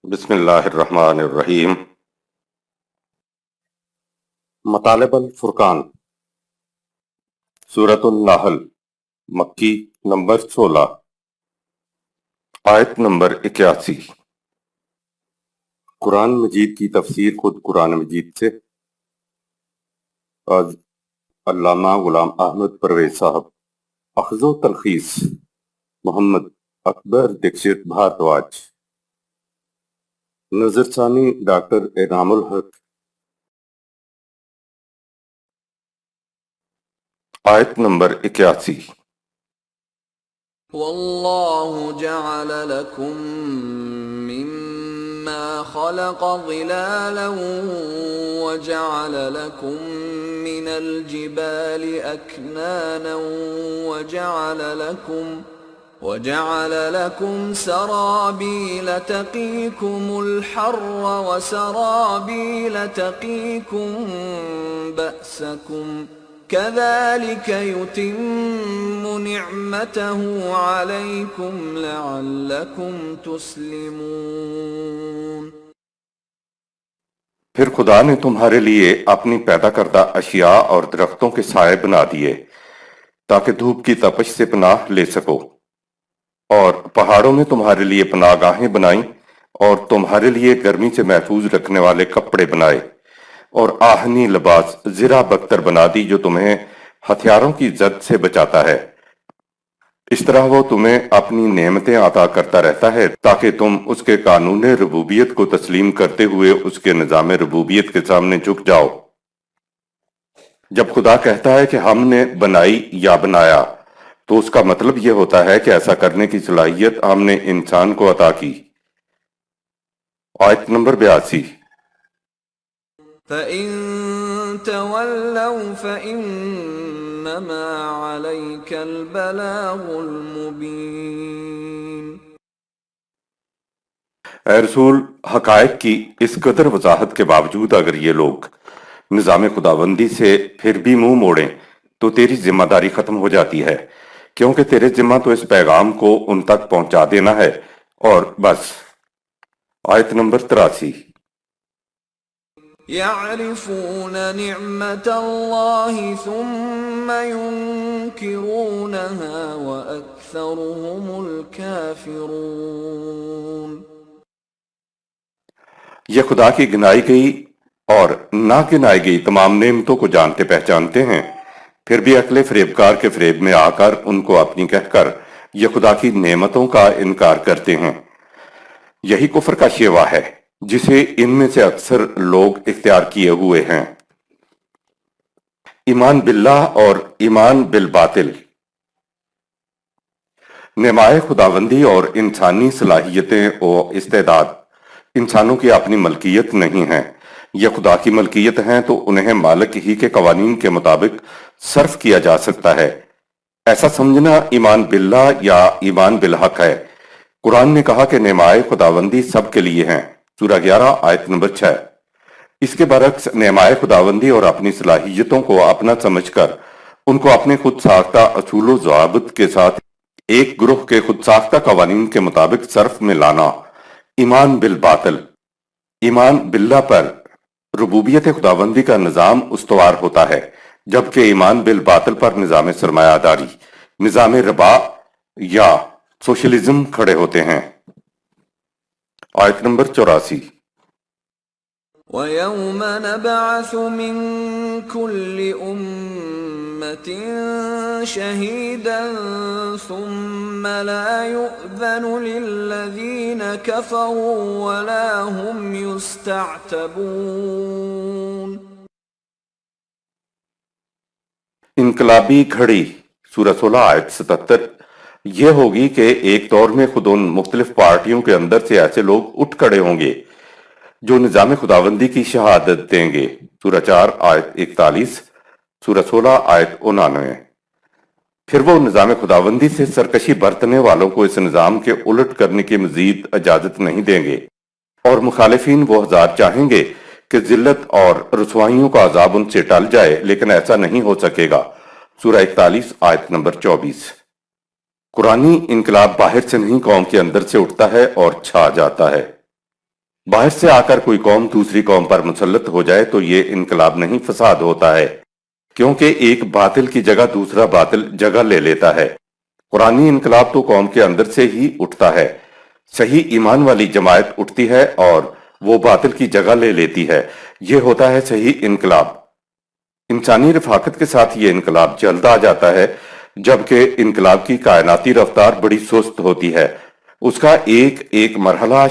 بسم اللہ الرحمن الرحیم۔ مطالب الفرقان، سورۃ النحل، مکی، نمبر 16، آیت نمبر 81۔ قرآن مجید کی تفسیر خود قرآن مجید سے آج علامہ غلام احمد پرویز صاحب، اخذ و تلخیص محمد اکبر دکشت بھارتواج، نظر ثانی ڈاکٹر انعام الحق۔ آیت نمبر 81۔ والله جعل لكم مما خلق ظلالا وجعل لكم من الجبال أكنانا وجعل لكم سرابيل تقيكم الحر وسرابيل تقيكم بأسكم كذلك يتم نعمته عليكم لعلكم تسلمون۔ پھر خدا نے تمہارے لیے اپنی پیدا کردہ اشیاء اور درختوں کے سائے بنا دیے تاکہ دھوپ کی تپش سے پناہ لے سکو، اور پہاڑوں میں تمہارے لیے پناہ گاہیں بنائیں اور تمہارے لیے گرمی سے محفوظ رکھنے والے کپڑے بنائے، اور آہنی لباس زرہ بختر بنا دی جو تمہیں ہتھیاروں کی زد سے بچاتا ہے۔ اس طرح وہ تمہیں اپنی نعمتیں عطا کرتا رہتا ہے تاکہ تم اس کے قانون ربوبیت کو تسلیم کرتے ہوئے اس کے نظام ربوبیت کے سامنے جھک جاؤ۔ جب خدا کہتا ہے کہ ہم نے بنائی یا بنایا تو اس کا مطلب یہ ہوتا ہے کہ ایسا کرنے کی صلاحیت ہم نے انسان کو عطا کی۔ آیت نمبر 82۔ فَإِن تَوَلَّوْا فَإِنَّمَا عَلَيْكَ الْبَلَاغُ الْمُبِينُ۔ اے رسول، حقائق کی اس قدر وضاحت کے باوجود اگر یہ لوگ نظام خداوندی سے پھر بھی منہ موڑیں تو تیری ذمہ داری ختم ہو جاتی ہے، کیونکہ تیرے ذمہ تو اس پیغام کو ان تک پہنچا دینا ہے اور بس۔ آیت نمبر 83۔ يَعْرِفُونَ نِعْمَةَ اللَّهِ ثُمَّ يُنْكِرُونَهَا وَأَكْثَرُهُمُ الْكَافِرُونَ۔ یہ خدا کی گنائی گئی اور نہ گنائی گئی تمام نعمتوں کو جانتے پہچانتے ہیں، پھر بھی عقل فریبکار کے فریب میں آ کر ان کو اپنی کہہ کر یہ خدا کی نعمتوں کا انکار کرتے ہیں۔ یہی کفر کا شیوا ہے جسے ان میں سے اکثر لوگ اختیار کیے ہوئے ہیں۔ ایمان باللہ اور ایمان بالباطل۔ نعمائے خداوندی اور انسانی صلاحیتیں و استعداد انسانوں کی اپنی ملکیت نہیں ہیں، یہ خدا کی ملکیت ہیں تو انہیں مالک ہی کے قوانین کے مطابق صرف کیا جا سکتا ہے۔ ایسا سمجھنا ایمان باللہ یا ایمان بالحق ہے۔ قرآن نے کہا کہ نعمائے خداوندی سب کے لیے ہیں، سورہ 11 آیت نمبر 6۔ اس کے برعکس نعمائے خداوندی اور اپنی صلاحیتوں کو اپنا سمجھ کر ان کو اپنے خود ساختہ اصول و ضوابط کے ساتھ ایک گروہ کے خود ساختہ قوانین کے مطابق صرف میں لانا ایمان بالباطل۔ ایمان باللہ پر ربوبیت خداوندی کا نظام استوار ہوتا ہے، جبکہ ایمان بالباطل پر نظام سرمایہ داری، نظام ربا یا سوشلزم کھڑے ہوتے ہیں۔ آیت نمبر 84۔ وَيَوْمَ نَبْعَثُ مِن كُلِّ أُمَّةٍ شَهِيدًا ثُمَّ لَا يُؤْذَنُ لِلَّذِينَ كَفَرُوا وَلَا هُمْ يُسْتَعْتَبُونَ۔ انقلابی گھڑی، سورہ 16 آیت 77۔ یہ ہوگی کہ ایک دور میں خود ان مختلف پارٹیوں کے اندر سے ایسے لوگ اٹھ کھڑے ہوں گے جو نظام خداوندی کی شہادت دیں گے، سورہ 4 آیت 41، سورہ 16 آیت 99۔ پھر وہ نظام خداوندی سے سرکشی برتنے والوں کو اس نظام کے الٹ کرنے کی مزید اجازت نہیں دیں گے، اور مخالفین وہ ہزار چاہیں گے کہ ذلت اور رسوائیوں کا عذاب ان سے ٹل جائے، لیکن ایسا نہیں ہو سکے گا، سورہ 41 آیت نمبر 24۔ قرآنی انقلاب باہر سے نہیں قوم کے اندر سے اٹھتا ہے اور چھا جاتا ہے۔ باہر سے آ کر کوئی قوم دوسری قوم پر مسلط ہو جائے تو یہ انقلاب نہیں فساد ہوتا ہے، کیونکہ ایک باطل کی جگہ دوسرا باطل جگہ لے لیتا ہے۔ قرآنی انقلاب تو قوم کے اندر سے ہی اٹھتا ہے، صحیح ایمان والی جماعت اٹھتی ہے اور وہ باطل کی جگہ لے لیتی ہے، یہ ہوتا ہے صحیح انقلاب۔ انسانی رفاقت کے ساتھ یہ انقلاب جلد آ جاتا ہے، جبکہ انقلاب کی کائناتی رفتار بڑی سست ہوتی ہے۔ اس کا ایک ایک مرحلہ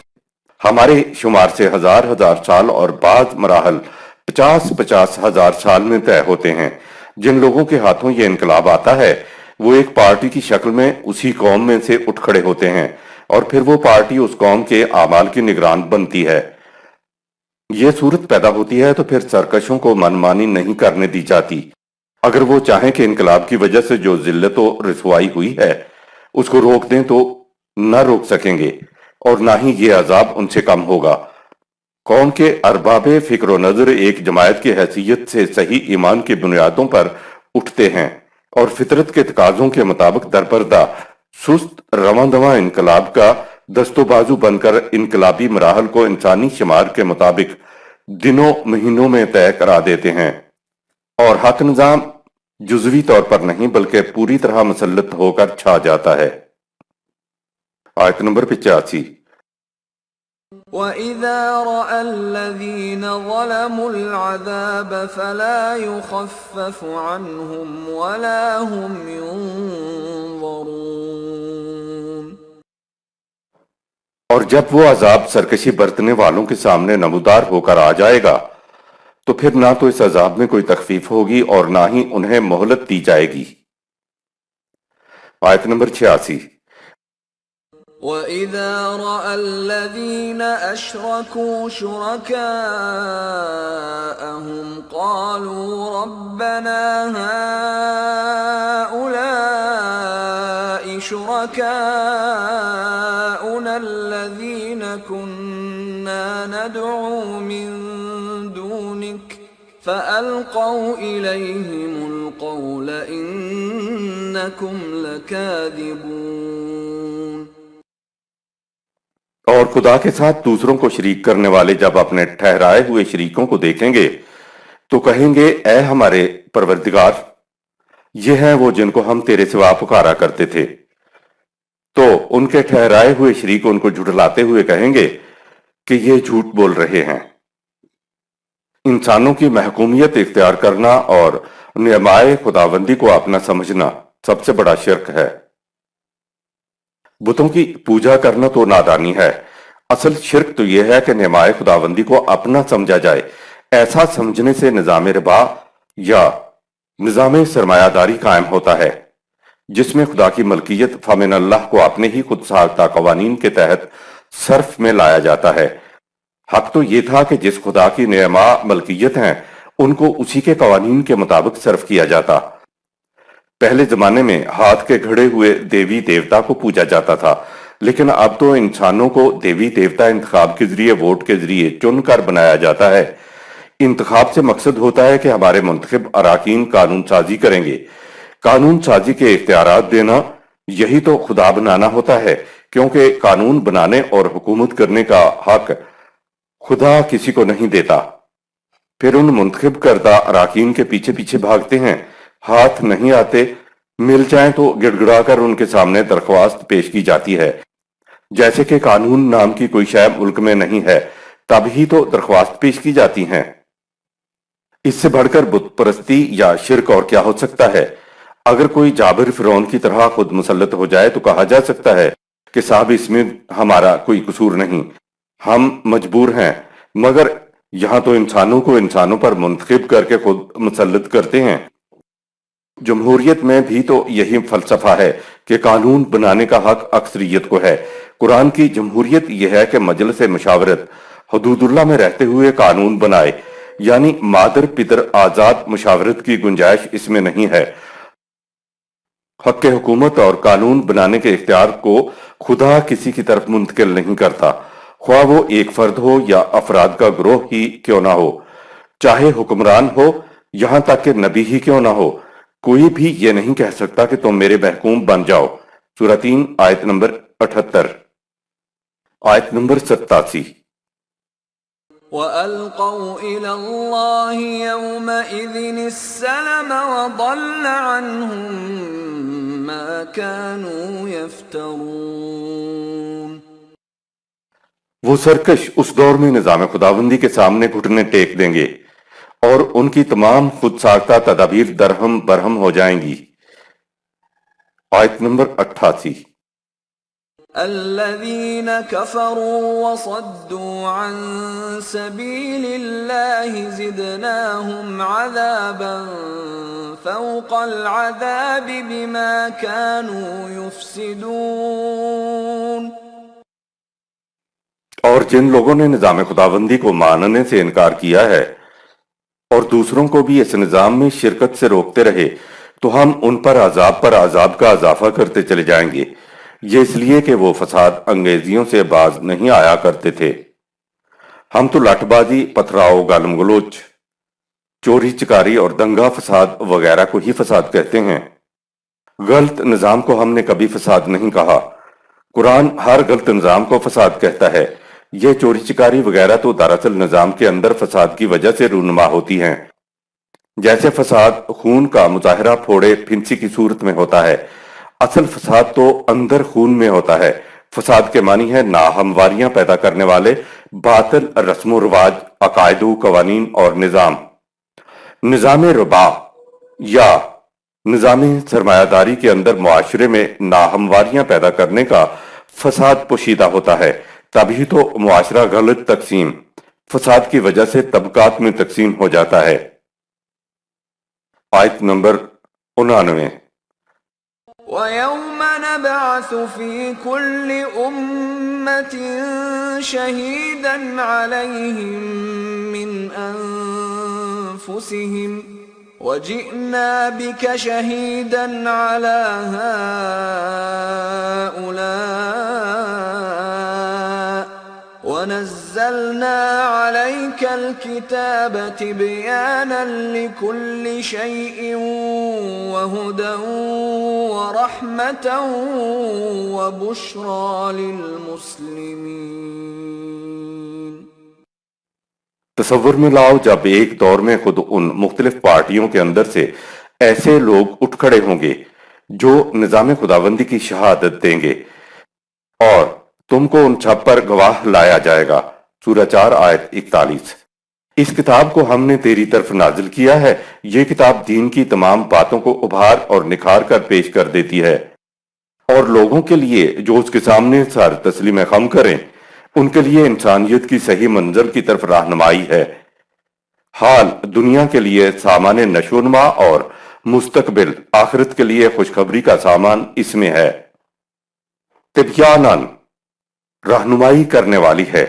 ہمارے شمار سے ہزار ہزار سال اور بعض مراحل 50-50 ہزار سال میں طے ہوتے ہیں۔ جن لوگوں کے ہاتھوں یہ انقلاب آتا ہے وہ ایک پارٹی کی شکل میں اسی قوم میں سے اٹھ کھڑے ہوتے ہیں، اور پھر وہ پارٹی اس قوم کے اعمال کی نگران بنتی ہے۔ یہ صورت پیدا ہوتی ہے تو پھر سرکشوں کو منمانی نہیں کرنے دی جاتی۔ اگر وہ چاہیں کہ انقلاب کی وجہ سے جو ذلت و رسوائی ہوئی ہے اس کو روک دیں تو نہ روک سکیں گے، اور نہ ہی یہ عذاب ان سے کم ہوگا۔ قوم کے ارباب فکر و نظر ایک جماعت کی حیثیت سے صحیح ایمان کی بنیادوں پر اٹھتے ہیں اور فطرت کے تقاضوں کے مطابق درپردہ سست رواں دواں انقلاب کا دست و بازو بن کر انقلابی مراحل کو انسانی شمار کے مطابق دنوں مہینوں میں طے کرا دیتے ہیں، اور حق نظام جزوی طور پر نہیں بلکہ پوری طرح مسلط ہو کر چھا جاتا ہے۔ آیت نمبر 85۔ وَإِذَا رَأَى الَّذِينَ ظَلَمُوا الْعَذَابَ فَلَا يُخَفَّفُ عَنْهُمْ وَلَا هُمْ يُنظَرُونَ۔ اور جب وہ عذاب سرکشی برتنے والوں کے سامنے نمودار ہو کر آ جائے گا تو پھر نہ تو اس عذاب میں کوئی تخفیف ہوگی اور نہ ہی انہیں مہلت دی جائے گی۔ آیت نمبر 86۔ وَإِذَا رَأَى الَّذِينَ أَشْرَكُوا شُرَكَاءَهُمْ قَالُوا رَبَّنَا هَؤُلَاءِ شُرَكَاؤُنَا الَّذِينَ كُنَّا نَدْعُو مِن دُونِكَ فَأَلْقَوْا إِلَيْهِمُ الْقَوْلَ إِنَّكُمْ لَكَاذِبُونَ۔ اور خدا کے ساتھ دوسروں کو شریک کرنے والے جب اپنے ٹھہرائے ہوئے شریکوں کو دیکھیں گے تو کہیں گے اے ہمارے پروردگار، یہ ہیں وہ جن کو ہم تیرے سوا پکارا کرتے تھے۔ تو ان کے ٹھہرائے ہوئے شریک ان کو جھٹلاتے ہوئے کہیں گے کہ یہ جھوٹ بول رہے ہیں۔ انسانوں کی محکومیت اختیار کرنا اور نعمائے خداوندی کو اپنا سمجھنا سب سے بڑا شرک ہے۔ بتوں کی پوجا کرنا تو نادانی ہے، اصل شرک تو یہ ہے کہ نعمائے خداوندی کو اپنا سمجھا جائے۔ ایسا سمجھنے سے نظام ربا یا نظام سرمایہ داری قائم ہوتا ہے، جس میں خدا کی ملکیت فمن اللہ کو اپنے ہی خود ساختہ قوانین کے تحت صرف میں لایا جاتا ہے۔ حق تو یہ تھا کہ جس خدا کی نعمہ ملکیت ہیں ان کو اسی کے قوانین کے مطابق صرف کیا جاتا۔ پہلے زمانے میں ہاتھ کے گھڑے ہوئے دیوی دیوتا کو پوجا جاتا تھا، لیکن اب تو انسانوں کو دیوی دیوتا انتخاب کے ذریعے ووٹ کے ذریعے چن کر بنایا جاتا ہے۔ انتخاب سے مقصد ہوتا ہے کہ ہمارے منتخب اراکین قانون سازی کریں گے۔ قانون سازی کے اختیارات دینا یہی تو خدا بنانا ہوتا ہے، کیونکہ قانون بنانے اور حکومت کرنے کا حق خدا کسی کو نہیں دیتا۔ پھر ان منتخب کردہ اراکین کے پیچھے پیچھے بھاگتے ہیں، ہاتھ نہیں آتے، مل جائیں تو گڑ گڑا کر ان کے سامنے درخواست پیش کی جاتی ہے۔ جیسے کہ قانون نام کی کوئی شے ملک میں نہیں ہے، تب ہی تو درخواست پیش کی جاتی ہیں۔ اس سے بڑھ کر بت پرستی یا شرک اور کیا ہو سکتا ہے؟ اگر کوئی جابر فرعون کی طرح خود مسلط ہو جائے تو کہا جا سکتا ہے کہ صاحب اس میں ہمارا کوئی قصور نہیں، ہم مجبور ہیں، مگر یہاں تو انسانوں کو انسانوں پر منتخب کر کے خود مسلط کرتے ہیں۔ جمہوریت میں بھی تو یہی فلسفہ ہے کہ قانون بنانے کا حق اکثریت کو ہے۔ قرآن کی جمہوریت یہ ہے کہ مجلس مشاورت حدود اللہ میں رہتے ہوئے قانون بنائے، یعنی مادر پدر آزاد مشاورت کی گنجائش اس میں نہیں ہے۔ حق حکومت اور قانون بنانے کے اختیار کو خدا کسی کی طرف منتقل نہیں کرتا، خواہ وہ ایک فرد ہو یا افراد کا گروہ ہی کیوں نہ ہو، چاہے حکمران ہو یہاں تک کہ نبی ہی کیوں نہ ہو۔ کوئی بھی یہ نہیں کہہ سکتا کہ تم میرے محکوم بن جاؤ۔ سورہ 3 آیت نمبر 78۔ آیت نمبر 87۔ وَأَلْقَوْا إِلَى اللَّهِ يَوْمَئِذٍ السَّلَمَ وَضَلَّ عَنْهُمْ مَا كَانُوا يَفْتَرُونَ۔ وہ سرکش اس دور میں نظام خداوندی کے سامنے گھٹنے ٹیک دیں گے اور ان کی تمام خود ساختہ تدابیر درہم برہم ہو جائیں گی۔ آیت نمبر 88۔ الذين كفروا وصدوا عن سبيل الله زدناهم عذابا فوق العذاب بما كانوا يفسدون۔ اور جن لوگوں نے نظام خداوندی کو ماننے سے انکار کیا ہے اور دوسروں کو بھی اس نظام میں شرکت سے روکتے رہے تو ہم ان پر عذاب کا اضافہ کرتے چلے جائیں گے، یہ اس لیے کہ وہ فساد انگیزیوں سے باز نہیں آیا کرتے تھے۔ ہم تو لٹ بازی، پتھراؤ، گالم گلوچ، چوری چکاری اور دنگا فساد وغیرہ کو ہی فساد کہتے ہیں۔ غلط نظام کو ہم نے کبھی فساد نہیں کہا۔ قرآن ہر غلط نظام کو فساد کہتا ہے۔ یہ چوری چکاری وغیرہ تو دراصل نظام کے اندر فساد کی وجہ سے رونما ہوتی ہیں۔ جیسے فساد خون کا مظاہرہ پھوڑے پھنسی کی صورت میں ہوتا ہے، اصل فساد تو اندر خون میں ہوتا ہے۔ فساد کے معنی ہے ناہمواریاں پیدا کرنے والے باطل رسم و رواج، عقائد و قوانین اور نظام ربا یا نظام سرمایہ داری کے اندر معاشرے میں ناہمواریاں پیدا کرنے کا فساد پوشیدہ ہوتا ہے، تبھی تو معاشرہ غلط تقسیم، فساد کی وجہ سے طبقات میں تقسیم ہو جاتا ہے۔ آیت نمبر 99۔ وَيَوْمَ نَبْعَثُ فِي كُلِّ أُمَّةٍ شَهِيدًا عَلَيْهِمْ مِنْ أَنفُسِهِمْ وَجِئْنَا بِكَ شَهِيدًا عَلَى هَؤُلَاءِ وَنَزَّلْنَا عَلَيْكَ الْكِتَابَ تِبْيَانًا لِكُلِّ شَيْءٍ وَهُدًى وَرَحْمَةً وَبُشْرَى لِلْمُسْلِمِينَ۔ تصور میں لاؤ جب ایک دور میں خود ان مختلف پارٹیوں کے اندر سے ایسے لوگ اٹھ کھڑے ہوں گے جو نظام خداوندی کی شہادت دیں گے اور تم کو ان سب پر گواہ لایا جائے گا۔ سورہ 4 آیت 41۔ اس کتاب کو ہم نے تیری طرف نازل کیا ہے، یہ کتاب دین کی تمام باتوں کو ابھار اور نکھار کر پیش کر دیتی ہے، اور لوگوں کے لیے جو اس کے سامنے سر تسلیم خم کریں ان کے لیے انسانیت کی صحیح منزل کی طرف رہنمائی ہے۔ حال دنیا کے لیے سامان نشو و نما اور مستقبل آخرت کے لیے خوشخبری کا سامان اس میں ہے۔ تبیاناً رہنمائی کرنے والی ہے،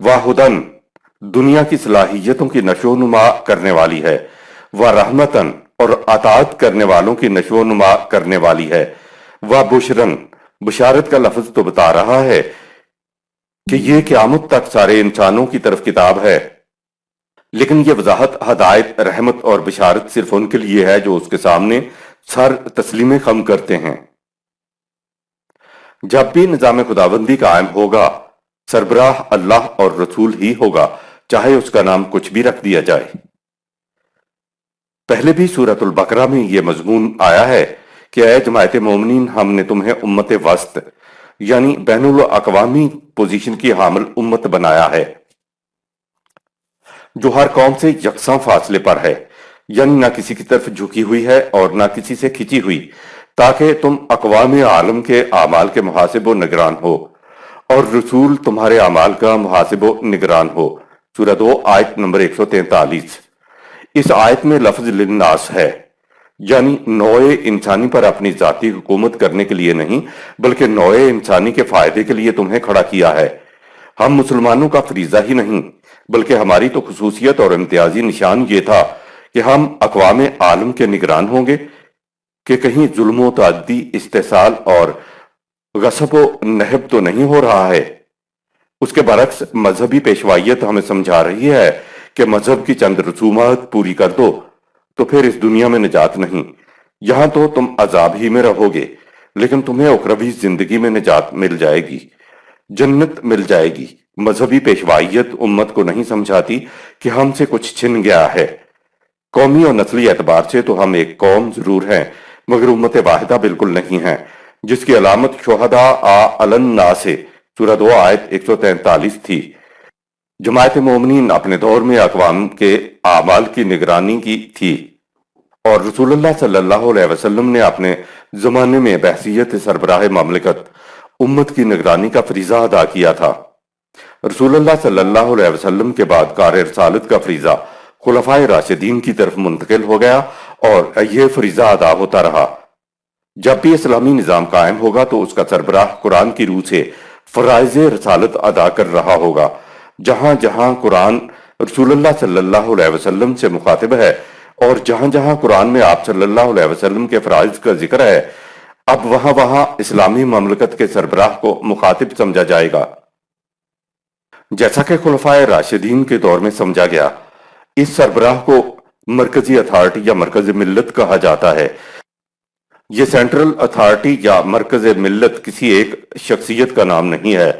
واہدن دنیا کی صلاحیتوں کی نشو و نما کرنے والی ہے، ورحمتن اور اطاعت کرنے والوں کی نشو و نما کرنے والی ہے، وبشرن بشارت کا لفظ تو بتا رہا ہے کہ یہ قیامت تک سارے انسانوں کی طرف کتاب ہے، لیکن یہ وضاحت، ہدایت، رحمت اور بشارت صرف ان کے لیے ہے جو اس کے سامنے سر تسلیم خم کرتے ہیں۔ جب بھی نظام خداوندی قائم ہوگا سربراہ اللہ اور رسول ہی ہوگا، چاہے اس کا نام کچھ بھی رکھ دیا جائے۔ پہلے بھی سورۃ البقرہ میں یہ مضمون آیا ہے کہ اے جماعت مومنین، ہم نے تمہیں امت وسط یعنی بین الاقوامی پوزیشن کی حامل امت بنایا ہے، جو ہر قوم سے یکساں فاصلے پر ہے، یعنی نہ کسی کی طرف جھکی ہوئی ہے اور نہ کسی سے کھچی ہوئی، تاکہ تم اقوام عالم کے اعمال کے محاسب و نگران ہو اور رسول تمہارے اعمال کا محاسب و نگران ہو۔ سورہ 2 آیت نمبر 143۔ اس آیت میں لفظ للناس ہے، یعنی نوع انسانی پر اپنی ذاتی حکومت کرنے کے لیے نہیں بلکہ نوع انسانی کے فائدے کے لیے تمہیں کھڑا کیا ہے۔ ہم مسلمانوں کا فریضہ ہی نہیں بلکہ ہماری تو خصوصیت اور امتیازی نشان یہ تھا کہ ہم اقوام عالم کے نگران ہوں گے کہ کہیں ظلم و تعدی، استحصال اور غصب و نہب تو نہیں ہو رہا ہے۔ اس کے برعکس مذہبی پیشوائیت ہمیں سمجھا رہی ہے کہ مذہب کی چند رسومات پوری کر دو تو پھر اس دنیا میں نجات نہیں، یہاں تو تم عذاب ہی میں رہو گے، لیکن تمہیں اخروی زندگی میں نجات مل جائے گی، جنت مل جائے گی۔ مذہبی پیشوائیت امت کو نہیں سمجھاتی کہ ہم سے کچھ چھن گیا ہے۔ قومی اور نسلی اعتبار سے تو ہم ایک قوم ضرور ہیں، مگر امت واحدہ بالکل نہیں ہیں، جس کی علامت شہداء علی الناس سورہ 2 آیت 143 تھی۔ جماعت مومنین اپنے دور میں اقوام کے اعمال کی نگرانی کی تھی، اور رسول اللہ صلی اللہ علیہ وسلم نے اپنے زمانے میں بحیثیت سربراہ مملکت امت کی نگرانی کا فریضہ ادا کیا تھا۔ رسول اللہ صلی اللہ علیہ وسلم کے بعد کار رسالت کا فریضہ خلفائے راشدین کی طرف منتقل ہو گیا اور یہ فریضہ ادا ہوتا رہا۔ جب بھی اسلامی نظام قائم ہوگا تو اس کا سربراہ قرآن کی روح سے فرائض رسالت ادا کر رہا ہوگا۔ جہاں جہاں قرآن رسول اللہ صلی اللہ علیہ وسلم سے مخاطب ہے اور جہاں جہاں قرآن میں آپ صلی اللہ علیہ وسلم کے فرائض کا ذکر ہے، اب وہاں وہاں اسلامی مملکت کے سربراہ کو مخاطب سمجھا جائے گا، جیسا کہ خلفائے راشدین کے دور میں سمجھا گیا۔ اس سربراہ کو مرکزی اتھارٹی یا مرکز ملت کہا جاتا ہے۔ یہ سینٹرل اتھارٹی یا مرکز ملت کسی ایک شخصیت کا نام نہیں ہے۔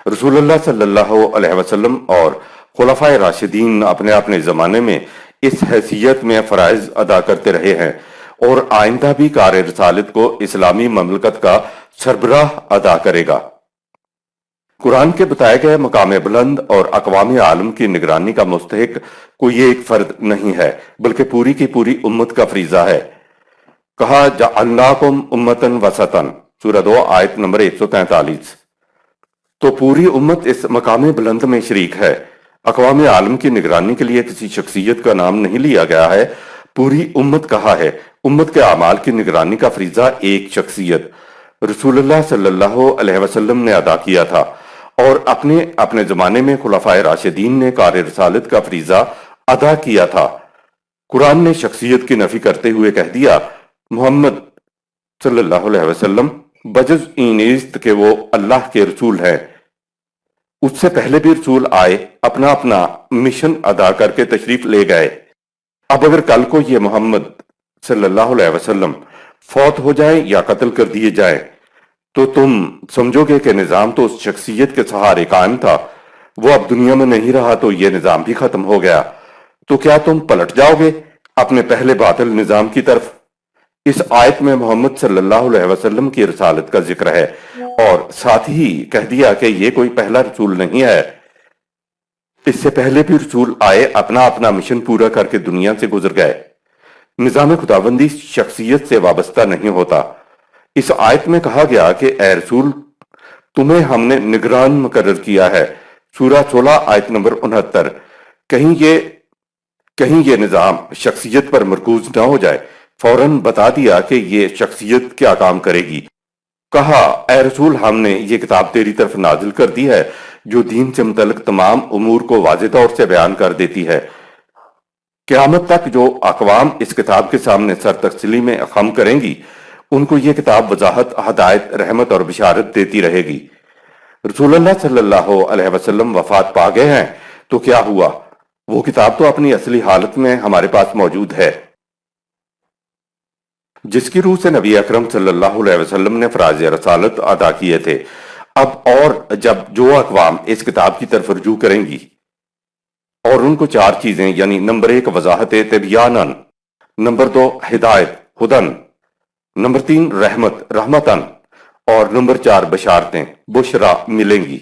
رسول اللہ صلی اللہ علیہ وسلم اور خلفائے راشدین اپنے اپنے زمانے میں اس حیثیت میں فرائض ادا کرتے رہے ہیں، اور آئندہ بھی کار رسالت کو اسلامی مملکت کا سربراہ ادا کرے گا۔ قرآن کے بتائے گئے مقام بلند اور اقوام عالم کی نگرانی کا مستحق کوئی ایک فرد نہیں ہے، بلکہ پوری کی پوری امت کا فریضہ ہے۔ کہا جعلناکم امتن وسطن سورہ 2 آیت نمبر 143۔ تو پوری امت اس مقام بلند میں شریک ہے۔ اقوام عالم کی نگرانی کے لیے کسی شخصیت کا نام نہیں لیا گیا ہے، پوری امت کہا ہے۔ امت کے اعمال کی نگرانی کا فریضہ ایک شخصیت رسول اللہ صلی اللہ علیہ وسلم نے ادا کیا تھا، اور اپنے زمانے میں خلفائے راشدین نے کار رسالت کا فریضہ ادا کیا تھا۔ قرآن نے شخصیت کی نفی کرتے ہوئے کہہ دیا، محمد صلی اللہ علیہ وسلم بجز این است کہ وہ اللہ کے رسول ہیں۔ اس سے پہلے بھی رسول آئے، اپنا اپنا مشن ادا کر کے تشریف لے گئے۔ اب اگر کل کو یہ محمد صلی اللہ علیہ وسلم فوت ہو جائیں یا قتل کر دیے جائیں تو تم سمجھو گے کہ نظام تو اس شخصیت کے سہارے قائم تھا، وہ اب دنیا میں نہیں رہا تو یہ نظام بھی ختم ہو گیا۔ تو کیا تم پلٹ جاؤ گے اپنے پہلے باطل نظام کی طرف؟ اس آیت میں محمد صلی اللہ علیہ وسلم کی رسالت کا ذکر ہے، اور ساتھ ہی کہہ دیا کہ یہ کوئی پہلا رسول نہیں ہے، اس سے پہلے بھی رسول آئے، اپنا اپنا مشن پورا کر کے دنیا سے گزر گئے۔ نظام خداوندی شخصیت سے وابستہ نہیں ہوتا۔ اس آیت میں کہا گیا کہ اے رسول، تمہیں ہم نے نگران مقرر کیا ہے، سورہ 16 آیت نمبر 69۔ کہیں یہ نظام شخصیت پر مرکوز نہ ہو جائے، فوراً بتا دیا کہ یہ شخصیت کیا کام کرے گی۔ کہا، اے رسول، ہم نے یہ کتاب تیری طرف نازل کر دی ہے جو دین سے متعلق تمام امور کو واضح طور سے بیان کر دیتی ہے۔ قیامت تک جو اقوام اس کتاب کے سامنے سر تسلی میں خم کریں گی، ان کو یہ کتاب وضاحت، ہدایت، رحمت اور بشارت دیتی رہے گی۔ رسول اللہ صلی اللہ علیہ وسلم وفات پا گئے ہیں تو کیا ہوا؟ وہ کتاب تو اپنی اصلی حالت میں ہمارے پاس موجود ہے، جس کی روح سے نبی اکرم صلی اللہ علیہ وسلم نے فرائض رسالت ادا کیے تھے۔ اب اور جب جو اقوام اس کتاب کی طرف رجوع کریں گی اور ان کو 4 چیزیں یعنی نمبر 1 وضاحت تبیانن، نمبر 2 ہدایت ہدن، نمبر 3 رحمت رحمتن، اور نمبر 4 بشارتیں بشرا ملیں گی۔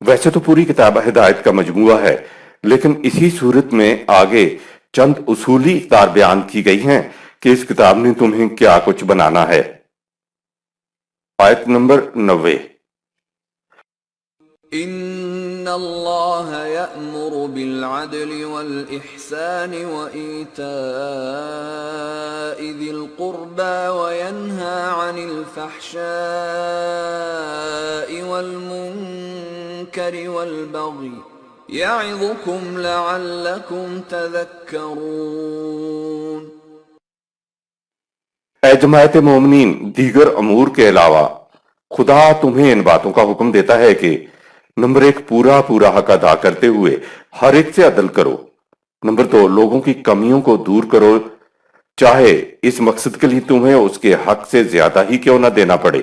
ویسے تو پوری کتاب ہدایت کا مجموعہ ہے، لیکن اسی صورت میں آگے چند اصولی اقدار بیان کی گئی ہیں کہ اس کتاب نے تمہیں کیا کچھ بنانا ہے۔ آیت نمبر 90۔ ان اللہ یأمر بالعدل والإحسان وإیتاء ذی القربى وینہى عن الفحشاء والمنکر والبغی یعظکم لعلکم تذکرون۔ اے جماعت مومنین، دیگر امور کے علاوہ خدا تمہیں ان باتوں کا حکم دیتا ہے کہ نمبر 1 پورا حق ادا کرتے ہوئے ہر ایک سے عدل کرو، نمبر 2 لوگوں کی کمیوں کو دور کرو، چاہے اس مقصد کے لیے تمہیں اس کے حق سے زیادہ ہی کیوں نہ دینا پڑے،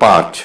5,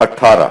18,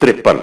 53,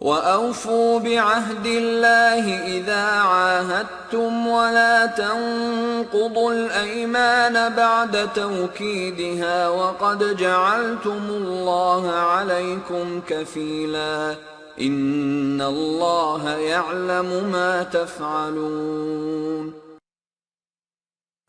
وَأَوْفُوا بِعَهْدِ اللَّهِ إِذَا عَاهَدتُّمْ وَلَا تَنقُضُوا الْأَيْمَانَ بَعْدَ تَوْكِيدِهَا وَقَدْ جَعَلْتُمُ اللَّهَ عَلَيْكُمْ كَفِيلًا إِنَّ اللَّهَ يَعْلَمُ مَا تَفْعَلُونَ۔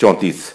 34।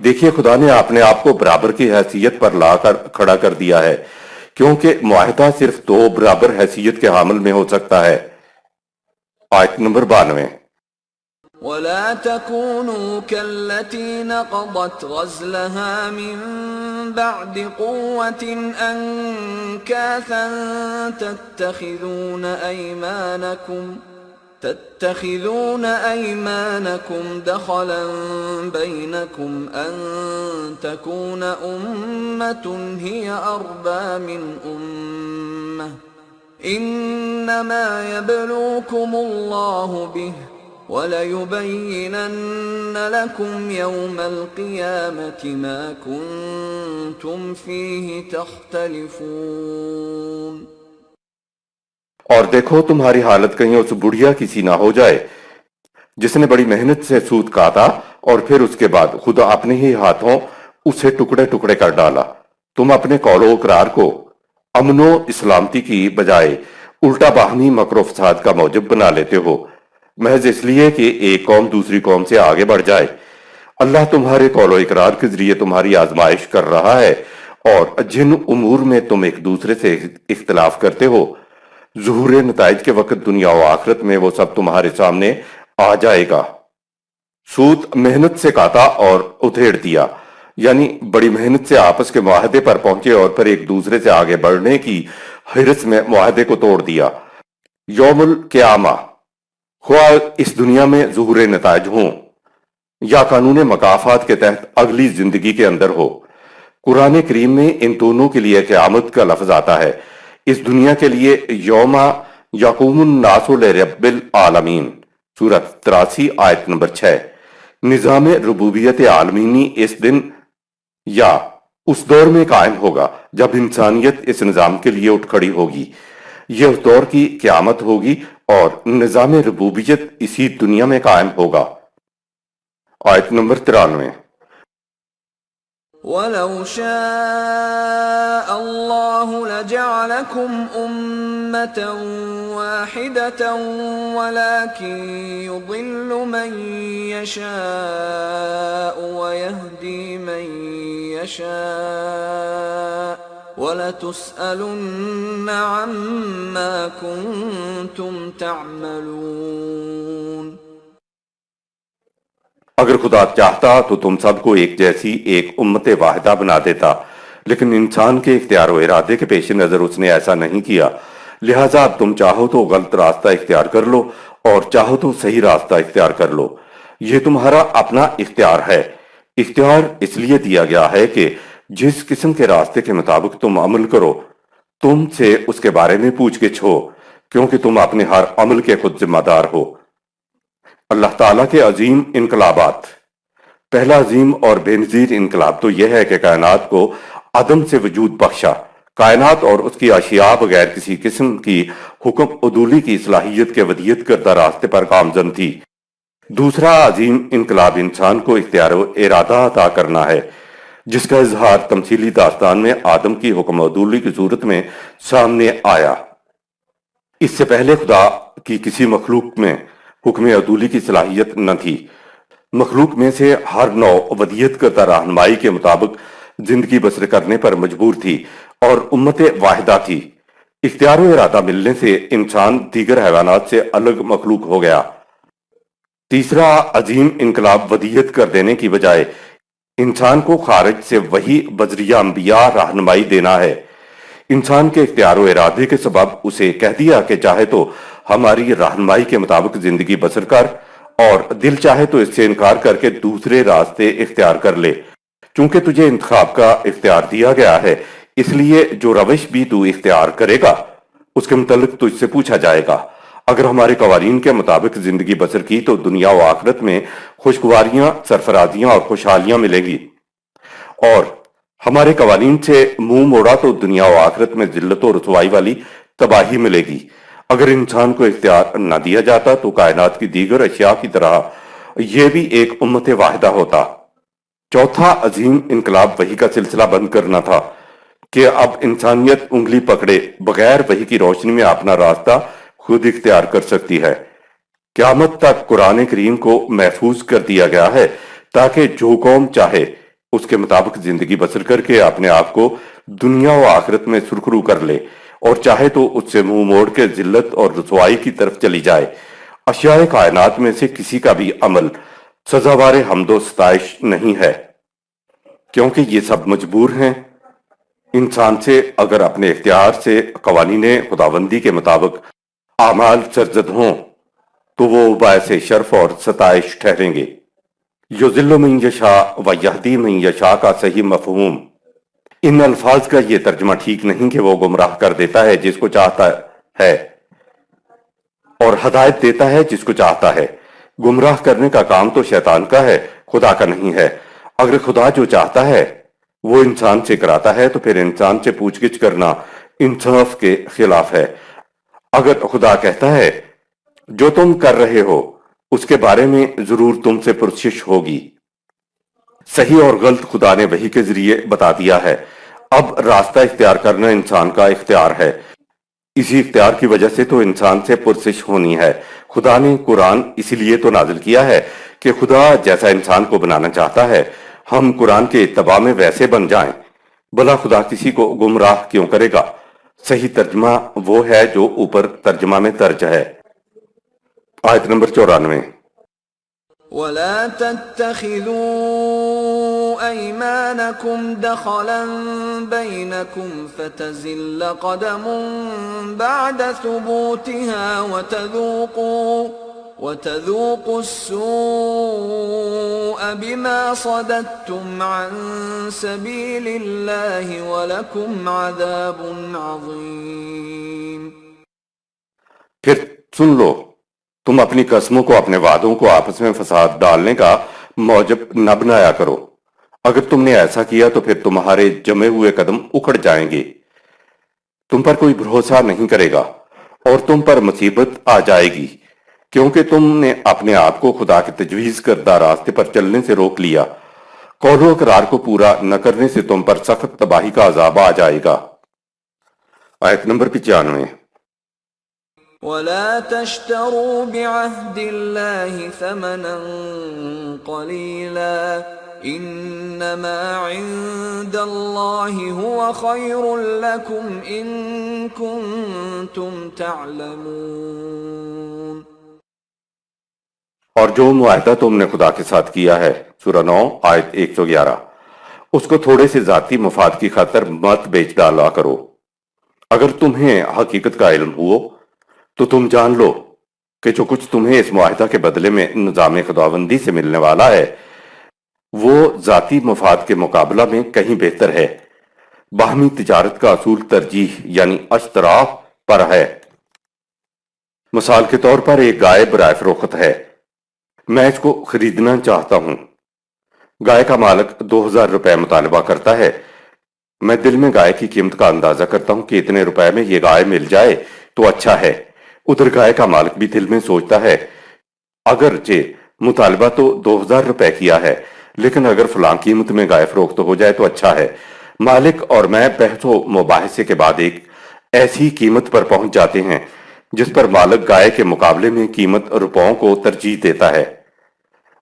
دیکھیے خدا نے اپنے آپ کو برابر کی حیثیت پر لا کر کھڑا کر دیا ہے، کیونکہ معاہدہ صرف دو برابر حیثیت کے حامل میں ہو سکتا ہے۔ آیت نمبر 92۔ ولا تكونوا كالتي نقضت غزلها من بعد قوة أنكاثا تتخذون أيمانكم دخلا بينكم أن تكون أمة هي أربى من أمة إنما يبلوكم الله به وَلَيُبَيِّنَنَّ لَكُمْ يَوْمَ الْقِيَامَةِ مَا كُنْتُمْ فِيهِ تَخْتَلِفُونَ۔ اور دیکھو تمہاری حالت کہیں اس بڑھیا کسی نہ ہو جائے جس نے بڑی محنت سے سود کاتا اور پھر اس کے بعد خود اپنے ہی ہاتھوں اسے ٹکڑے ٹکڑے کر ڈالا۔ تم اپنے قول و اقرار کو امن و اسلامتی کی بجائے الٹا باہمی مکر و فساد کا موجب بنا لیتے ہو، محض اس لیے کہ ایک قوم دوسری قوم سے آگے بڑھ جائے۔ اللہ تمہارے قول و اقرار کے ذریعے تمہاری آزمائش کر رہا ہے، اور جن امور میں تم ایک دوسرے سے اختلاف کرتے ہو، ظہور نتائج کے وقت دنیا و آخرت میں وہ سب تمہارے سامنے آ جائے گا۔ سود محنت سے کاتا اور ادھیڑ دیا، یعنی بڑی محنت سے آپس کے معاہدے پر پہنچے اور پھر ایک دوسرے سے آگے بڑھنے کی حرص میں معاہدے کو توڑ دیا۔ یوم القیامہ خواہ اس دنیا میں ظہور نتائج ہوں یا قانون مکافات کے تحت اگلی زندگی کے اندر ہو، قرآن کریم میں ان دونوں کے لیے قیامت کا لفظ آتا ہے۔ اس دنیا کے لیے یوم یقوم الناس لرب العالمین، سورۃ 83 آیت نمبر 6۔ نظام ربوبیت عالمینی اس دن یا اس دور میں قائم ہوگا جب انسانیت اس نظام کے لیے اٹھ کھڑی ہوگی۔ یہ اس دور کی قیامت ہوگی اور نظام ربوبیت اسی دنیا میں قائم ہوگا۔ آیت نمبر 93۔ وَلَوْ شَاءَ اللَّهُ لَجَعَلَكُمْ أُمَّةً وَاحِدَةً وَلَكِنْ يُضِلُّ مَنْ يَشَاءُ وَيَهْدِي مَنْ يَشَاءُ وَلَتُسْأَلُنَّ عَمَّا كُنْتُمْ تَعْمَلُونَ۔ اگر خدا چاہتا تو تم سب کو ایک جیسی ایک امت واحدہ بنا دیتا، لیکن انسان کے اختیار و ارادے کے پیش نظر اس نے ایسا نہیں کیا، لہٰذا اب تم چاہو تو غلط راستہ اختیار کر لو اور چاہو تو صحیح راستہ اختیار کر لو۔ یہ تمہارا اپنا اختیار ہے۔ اختیار اس لیے دیا گیا ہے کہ جس قسم کے راستے کے مطابق تم عمل کرو، تم سے اس کے بارے میں پوچھ گچھ ہو، کیونکہ تم اپنے ہر عمل کے خود ذمہ دار ہو۔ اللہ تعالیٰ کے عظیم انقلابات۔ پہلا عظیم اور بے نظیر انقلاب تو یہ ہے کہ کائنات کو عدم سے وجود بخشا۔ کائنات اور اس کی اشیاء بغیر کسی قسم کی حکم عدولی کی صلاحیت کے ودیت کردہ راستے پر گامزن تھی۔ دوسرا عظیم انقلاب انسان کو اختیار و ارادہ عطا کرنا ہے، جس کا اظہار تمثیلی داستان میں آدم کی حکم عدولی کی صورت میں سامنے آیا۔ اس سے پہلے خدا کی کسی مخلوق میں حکم عدولی کی صلاحیت نہ تھی۔ مخلوق میں سے ہر نوع ودیت کردہ رہنمائی کے مطابق زندگی بسر کرنے پر مجبور تھی اور امت واحدہ تھی۔ اختیار و ارادہ ملنے سے انسان دیگر حیوانات سے الگ مخلوق ہو گیا۔ تیسرا عظیم انقلاب ودیت کر دینے کی بجائے انسان کو خارج سے وہی بذریعہ انبیاء رہنمائی دینا ہے۔ انسان کے اختیار و ارادے کے سبب اسے کہہ دیا کہ چاہے تو ہماری رہنمائی کے مطابق زندگی بسر کر، اور دل چاہے تو اس سے انکار کر کے دوسرے راستے اختیار کر لے۔ چونکہ تجھے انتخاب کا اختیار دیا گیا ہے، اس لیے جو روش بھی تو اختیار کرے گا اس کے متعلق تجھ سے پوچھا جائے گا۔ اگر ہمارے قوانین کے مطابق زندگی بسر کی تو دنیا و آخرت میں خوشگواریاں، سرفرازیاں اور خوشحالیاں ملیں گی، اور ہمارے قوانین سے منہ موڑا تو دنیا و آخرت میں ذلت و رسوائی والی تباہی ملے گی۔ اگر انسان کو اختیار نہ دیا جاتا تو کائنات کی دیگر اشیاء کی طرح یہ بھی ایک امت واحدہ ہوتا۔ چوتھا عظیم انقلاب وحی کا سلسلہ بند کرنا تھا کہ اب انسانیت انگلی پکڑے بغیر وحی کی روشنی میں اپنا راستہ خود اختیار کر سکتی ہے۔ قیامت تک قرآن کریم کو محفوظ کر دیا گیا ہے تاکہ جو قوم چاہے اس کے مطابق زندگی بسر کر کے اپنے آپ کو دنیا و آخرت میں سرخرو کر لے، اور چاہے تو اس سے منہ موڑ کے ذلت اور رسوائی کی طرف چلی جائے۔ اشیاء کائنات میں سے کسی کا بھی عمل سزاوار حمد و ستائش نہیں ہے، کیونکہ یہ سب مجبور ہیں۔ انسان سے اگر اپنے اختیار سے قوانین خداوندی کے مطابق اعمال سرزد ہوں تو وہ باعث شرف اور ستائش ٹھہریں گے۔ یضل من یشاء و یہدی من یشاء کا صحیح مفہوم ان الفاظ کا یہ ترجمہ ٹھیک نہیں کہ وہ گمراہ کر دیتا ہے جس کو چاہتا ہے اور ہدایت دیتا ہے جس کو چاہتا ہے۔ گمراہ کرنے کا کام تو شیطان کا ہے، خدا کا نہیں ہے۔ اگر خدا جو چاہتا ہے وہ انسان سے کراتا ہے تو پھر انسان سے پوچھ گچھ کرنا انصاف کے خلاف ہے۔ اگر خدا کہتا ہے جو تم کر رہے ہو اس کے بارے میں ضرور تم سے پرسش ہوگی، صحیح اور غلط خدا نے وحی کے ذریعے بتا دیا ہے۔ اب راستہ اختیار کرنا انسان کا اختیار ہے، اسی اختیار کی وجہ سے تو انسان سے پرسش ہونی ہے۔ خدا نے قرآن اسی لیے تو نازل کیا ہے کہ خدا جیسا انسان کو بنانا چاہتا ہے ہم قرآن کے اتباع میں ویسے بن جائیں، بھلا خدا کسی کو گمراہ کیوں کرے گا؟ صحیح ترجمہ وہ ہے جو اوپر ترجمہ میں درج ہے۔ آیت نمبر 94۔ ولا تتخذوا أيمانكم دخلا بينكم فتزل قدم بعد ثبوتها وتذوقوا السوء بما صددتم عن سبيل الله ولكم عذاب عظيم۔ پھر سن لو، تم اپنی قسموں کو، اپنے وعدوں کو آپس میں فساد ڈالنے کا موجب نہ بنایا کرو۔ اگر تم نے ایسا کیا تو پھر تمہارے جمے ہوئے قدم اکھڑ جائیں گے، تم پر کوئی بھروسہ نہیں کرے گا اور تم پر مصیبت آ جائے گی، کیونکہ تم نے اپنے آپ کو خدا کے تجویز کردہ راستے پر چلنے سے روک لیا۔ قول و اقرار کو پورا نہ کرنے سے تم پر سخت تباہی کا عذاب آ جائے گا۔ آیت نمبر 95۔ ولا تشتروا بعهد الله ثمنا قليلا انما عند الله هو خير لكم ان كنتم تعلمون۔ اور جو معاہدہ تم نے خدا کے ساتھ کیا ہے، سورہ 9 آیت 111، اس کو تھوڑے سے ذاتی مفاد کی خاطر مت بیچ ڈالا کرو۔ اگر تمہیں حقیقت کا علم ہو تو تم جان لو کہ جو کچھ تمہیں اس معاہدہ کے بدلے میں نظام خداوندی سے ملنے والا ہے وہ ذاتی مفاد کے مقابلہ میں کہیں بہتر ہے۔ باہمی تجارت کا اصول ترجیح یعنی اشتراک پر ہے۔ مثال کے طور پر ایک گائے برائے فروخت ہے، میں اس کو خریدنا چاہتا ہوں۔ گائے کا مالک 2000 روپے مطالبہ کرتا ہے۔ میں دل میں گائے کی قیمت کا اندازہ کرتا ہوں کہ اتنے روپے میں یہ گائے مل جائے تو اچھا ہے۔ ادھر گائے کا مالک بھی دل میں سوچتا ہے اگرچہ مطالبہ تو 2000 روپے کیا ہے لیکن اگر فلاں قیمت میں گائے فروخت ہو جائے تو اچھا ہے۔ مالک اور میں بحث و مباحثے کے بعد ایک ایسی قیمت پر پہنچ جاتے ہیں جس پر مالک گائے کے مقابلے میں قیمت روپوں کو ترجیح دیتا ہے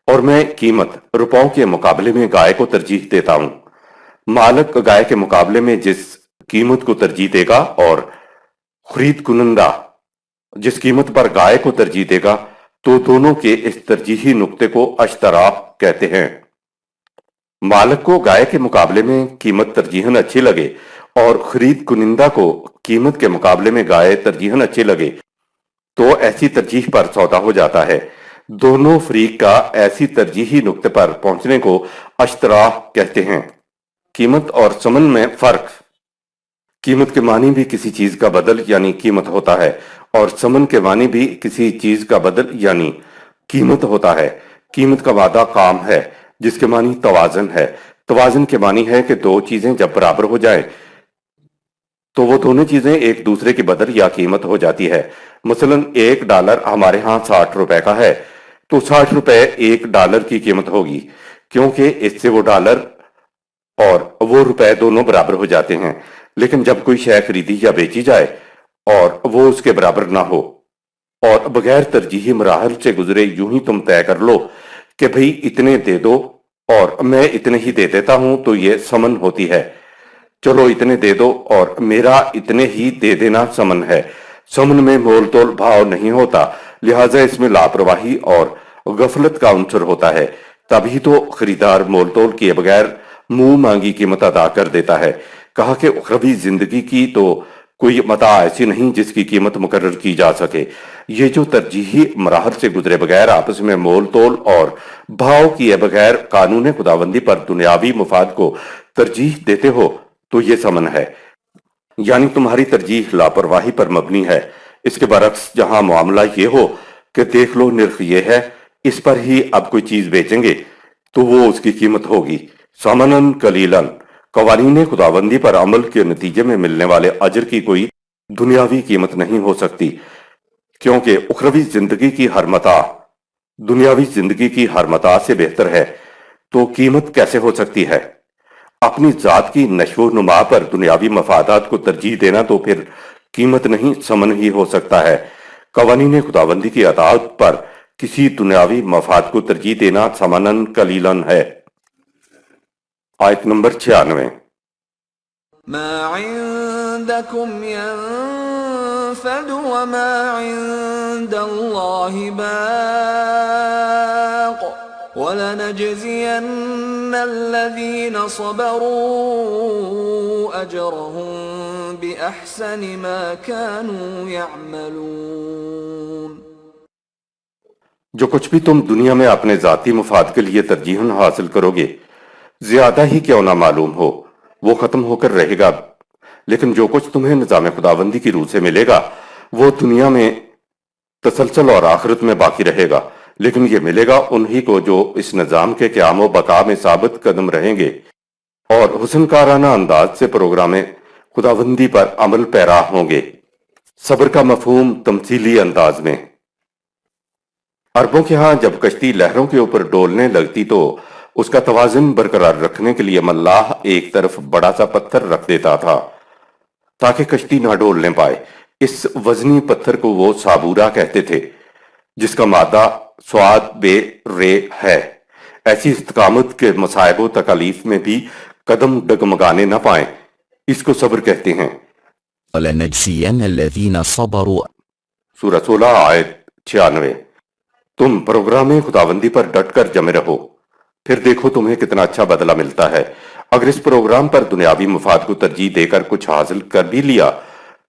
اور میں قیمت روپوں کے مقابلے میں گائے کو ترجیح دیتا ہوں۔ مالک گائے کے مقابلے میں جس قیمت کو ترجیح دے گا اور خرید کنندہ جس قیمت پر گائے کو ترجیح دے گا تو دونوں کے اس ترجیحی نقطے کو اشتراک کہتے ہیں۔ مالک کو گائے کے مقابلے میں قیمت ترجیحاً اچھی لگے اور خرید کنندہ کو قیمت کے مقابلے میں گائے ترجیحاً اچھی لگے تو ایسی ترجیح پر سودا ہو جاتا ہے۔ دونوں فریق کا ایسی ترجیحی نقطے پر پہنچنے کو اشتراک کہتے ہیں۔ قیمت اور ثمن میں فرق۔ قیمت کے معنی بھی کسی چیز کا بدل یعنی قیمت ہوتا ہے اور ثمن کے معنی بھی کسی چیز کا بدل یعنی قیمت ہوتا ہے۔ قیمت کا مادہ کام ہے جس کے معنی توازن ہے۔ توازن کے معنی ہے کہ دو چیزیں جب برابر ہو جائیں تو وہ دونوں چیزیں ایک دوسرے کی بدل یا قیمت ہو جاتی ہے۔ مثلا $1 ہمارے ہاں 60 روپے کا ہے تو 60 روپے $1 کی قیمت ہوگی، کیونکہ اس سے وہ ڈالر اور وہ روپے دونوں برابر ہو جاتے ہیں۔ لیکن جب کوئی شے خریدی یا بیچی جائے اور وہ اس کے برابر نہ ہو اور بغیر ترجیحی مراحل سے گزرے یوں ہی تم طے کر لو کہ بھئی اتنے دے دو اور میں اتنے ہی دے دیتا ہوں تو یہ سمن ہوتی ہے، چلو اتنے دے دو اور میرا اتنے ہی دے دینا سمن ہے۔ سمن میں مول تول بھاؤ نہیں ہوتا، لہٰذا اس میں لاپرواہی اور غفلت کا عنصر ہوتا ہے، تبھی تو خریدار مول تول کیے بغیر منہ مانگی قیمت ادا کر دیتا ہے۔ کہا کہ اخروی زندگی کی تو کوئی متاع ایسی نہیں جس کی قیمت مقرر کی جا سکے۔ یہ جو ترجیحی مراحل سے گزرے بغیر آپس میں مول تول اور بھاؤ کیے بغیر قانون خداوندی پر دنیاوی مفاد کو ترجیح دیتے ہو تو یہ سمن ہے، یعنی تمہاری ترجیح لاپرواہی پر مبنی ہے۔ اس کے برعکس جہاں معاملہ یہ ہو کہ دیکھ لو نرخ یہ ہے، اس پر ہی اب کوئی چیز بیچیں گے تو وہ اس کی قیمت ہوگی، سمنن قلیلن۔ قوانین خداوندی پر عمل کے نتیجے میں ملنے والے اجر کی کوئی دنیاوی قیمت نہیں ہو سکتی، کیونکہ اخروی زندگی کی ہر متاع دنیاوی زندگی کی ہر متاع سے بہتر ہے، تو قیمت کیسے ہو سکتی ہے؟ اپنی ذات کی نشو و نما پر دنیاوی مفادات کو ترجیح دینا تو پھر قیمت نہیں سمن ہی ہو سکتا ہے۔ قوانین خداوندی کی اطاعت پر کسی دنیاوی مفاد کو ترجیح دینا سمنن قلیلن ہے۔ آیت نمبر 96۔ ما عندكم ينفد وما عند الله باق وَلَنَجْزِيَنَّ الَّذِينَ صَبَرُوا أَجْرَهُم بِأَحْسَنِ مَا كَانُوا يَعْمَلُونَ۔ جو کچھ بھی تم دنیا میں اپنے ذاتی مفاد کے لیے ترجیحاً حاصل کرو گے، زیادہ ہی کیوں نہ معلوم ہو، وہ ختم ہو کر رہے گا، لیکن جو کچھ تمہیں نظام خداوندی کی روح سے ملے گا وہ دنیا میں تسلسل اور آخرت میں باقی رہے گا، لیکن یہ ملے گا انہی کو جو اس نظام کے قیام و بقا میں ثابت قدم رہیں گے اور حسن کارانہ انداز سے پروگرام خداوندی پر عمل پیرا ہوں گے۔ صبر کا مفہوم تمثیلی انداز میں۔ عربوں کے ہاں جب کشتی لہروں کے اوپر ڈولنے لگتی تو اس کا توازن برقرار رکھنے کے لیے ملاح ایک طرف بڑا سا پتھر رکھ دیتا تھا تاکہ کشتی نہ ڈولنے پائے۔ اس وزنی پتھر کو وہ سابورہ کہتے تھے، جس کا مادہ سواد بے رے ہے۔ ایسی استقامت کے مصائب و تکالیف میں بھی قدم ڈگمگانے نہ پائیں، اس کو صبر کہتے ہیں۔ وَلَنَجْزِيَنَّ الَّذِينَ صَبَرُوا۔ سورہ 16 آیت 96۔ تم پروگرام خداوندی پر ڈٹ کر جمے رہو، پھر دیکھو تمہیں کتنا اچھا بدلہ ملتا ہے۔ اگر اس پروگرام پر دنیاوی مفاد کو ترجیح دے کر کچھ حاصل کر بھی لیا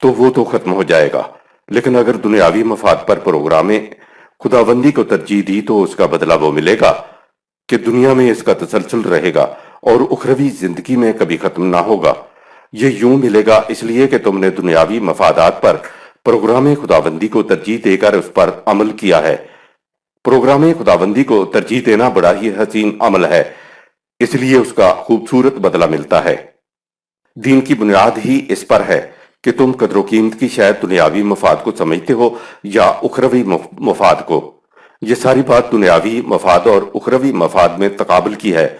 تو وہ تو ختم ہو جائے گا، لیکن اگر دنیاوی مفاد پر پروگرام خداوندی کو ترجیح دی تو اس کا بدلہ وہ ملے گا کہ دنیا میں اس کا تسلسل رہے گا اور اخروی زندگی میں کبھی ختم نہ ہوگا۔ یہ یوں ملے گا اس لیے کہ تم نے دنیاوی مفادات پر پروگرام خداوندی کو ترجیح دے کر اس پر عمل کیا ہے۔ پروگرام خداوندی کو ترجیح دینا بڑا ہی حسین عمل ہے، اس لیے اس کا خوبصورت بدلہ ملتا ہے۔ دین کی بنیاد ہی اس پر ہے کہ تم قدر و قیمت کی شاید دنیاوی مفاد کو سمجھتے ہو یا اخروی مفاد کو۔ یہ ساری بات دنیاوی مفاد اور اخروی مفاد میں تقابل کی ہے۔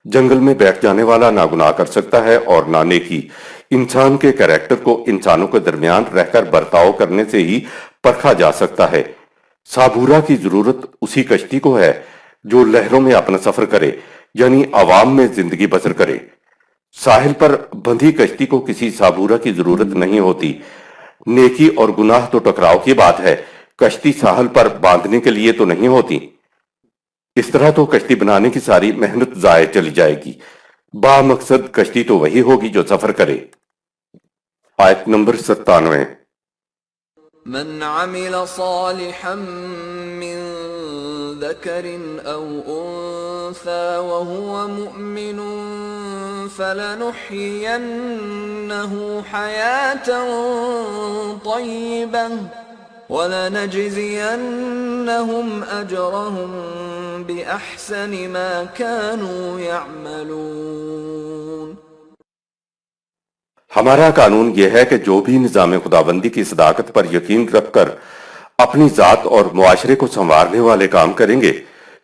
جنگل میں بیٹھ جانے والا نہ گناہ کر سکتا ہے اور نہ نیکی۔ انسان کے کریکٹر کو انسانوں کے درمیان رہ کر برتاؤ کرنے سے ہی پرکھا جا سکتا ہے۔ سابورہ کی ضرورت اسی کشتی کو ہے جو لہروں میں اپنا سفر کرے، یعنی عوام میں زندگی بسر کرے۔ ساحل پر بندھی کشتی کو کسی سابورہ کی ضرورت نہیں ہوتی۔ نیکی اور گناہ تو ٹکراؤ کی بات ہے، کشتی ساحل پر باندھنے کے لیے تو نہیں ہوتی۔ اس طرح تو کشتی بنانے کی ساری محنت ضائع چلی جائے گی۔ با مقصد کشتی تو وہی ہوگی جو سفر کرے۔ آیت نمبر 97۔ من عمل صالحا من ذكر أو أنثى وهو مؤمن فلنحيينه حياة طيبة وَلَنَجْزِيَنَّهُمْ أَجْرَهُمْ بِأَحْسَنِ مَا كَانُوا يَعْمَلُونَ۔ ہمارا قانون یہ ہے کہ جو بھی نظام خداوندی کی صداقت پر یقین رکھ کر اپنی ذات اور معاشرے کو سنوارنے والے کام کریں گے،